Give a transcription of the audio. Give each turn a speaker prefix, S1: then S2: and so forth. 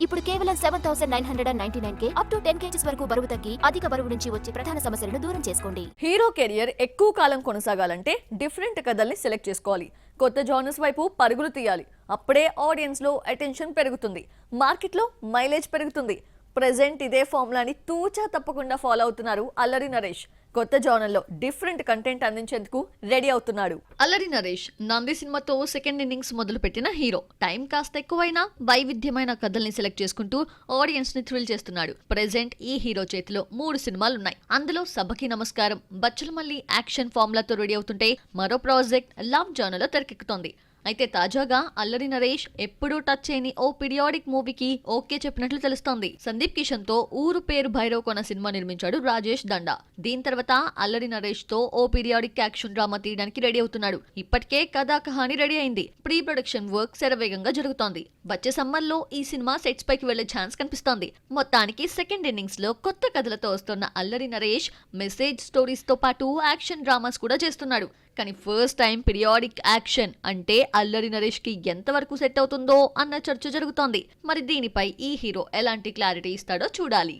S1: ఇప్పుడు కేవలం 7,999K up to 10 kgs వరకు బరువు తగ్గి అధిక బరువు నుంచి వచ్చే ప్రధాన సమస్యలను దూరం చేసుకోండి.
S2: హీరో కెరియర్ ఎక్కువ కాలం కొనసాగాలంటే డిఫరెంట్ కథల్ని సెలెక్ట్ చేసుకోవాలి. కొత్త జానర్స్ వైపు పరుగులు తీయాలి. అప్పుడే ఆడియన్స్ లో అటెన్షన్ పెరుగుతుంది, మార్కెట్ లో మైలేజ్ పెరుగుతుంది. ప్రెజెంట్ ఇదే ఫార్ములాని తూచా తప్పకుండా ఫాలో అవుతున్నారు అల్లరి నరేష్. కొత్త జానర్లో డిఫరెంట్ కంటెంట్ అందించేందుకు రెడీ అవుతున్నాడు. అల్లరి నరేష్ నంది సినిమాతో సెకండ్ ఇన్నింగ్స్ మొదలు పెట్టిన హీరో. టైం కాస్త ఎక్కువైనా వైవిధ్యమైన కథల్ని సెలెక్ట్ చేసుకుంటూ ఆడియన్స్ ని థ్రిల్ చేస్తున్నాడు. ప్రెజెంట్ ఈ హీరో చేతిలో 3 సినిమాలున్నాయి. అందులో సభకి నమస్కారం బచ్చలమల్లి యాక్షన్ ఫార్ములాతో రెడీ అవుతుంటే మరో ప్రాజెక్ట్ లవ్ జానర్లో తెరకెక్కుతోంది. అయితే తాజాగా అల్లరి నరేష్ ఎప్పుడూ టచ్ చేయని ఓ పీరియాడిక్ మూవీకి ఓకే చెప్పినట్లు తెలుస్తోంది. సందీప్ కిషన్ తో ఊరు పేరు భైరవ్ కొన సినిమా నిర్మించాడు రాజేష్ దండా. దీని తర్వాత అల్లరి నరేష్ తో ఓ పీరియాడిక్ యాక్షన్ డ్రామా తీయడానికి రెడీ అవుతున్నాడు. ఇప్పటికే కథా కహాని రెడీ అయింది. ప్రీ ప్రొడక్షన్ వర్క్ శరవేగంగా జరుగుతోంది. వచ్చే సమ్మర్ లో ఈ సినిమా సెట్స్ పైకి వెళ్లే ఛాన్స్ కనిపిస్తోంది. మొత్తానికి సెకండ్ ఇన్నింగ్స్ లో కొత్త కథలతో వస్తున్న అల్లరి నరేష్ మెసేజ్ స్టోరీస్ తో పాటు యాక్షన్ డ్రామాస్ కూడా చేస్తున్నాడు. కానీ ఫస్ట్ టైం పీరియాడిక్ యాక్షన్ అంటే అల్లరి నరేష్ కి ఎంతవరకు సెట్ అవుతుందో అన్న చర్చ జరుగుతోంది. మరి దీనిపై ఈ హీరో ఎలాంటి క్లారిటీ ఇస్తాడో చూడాలి.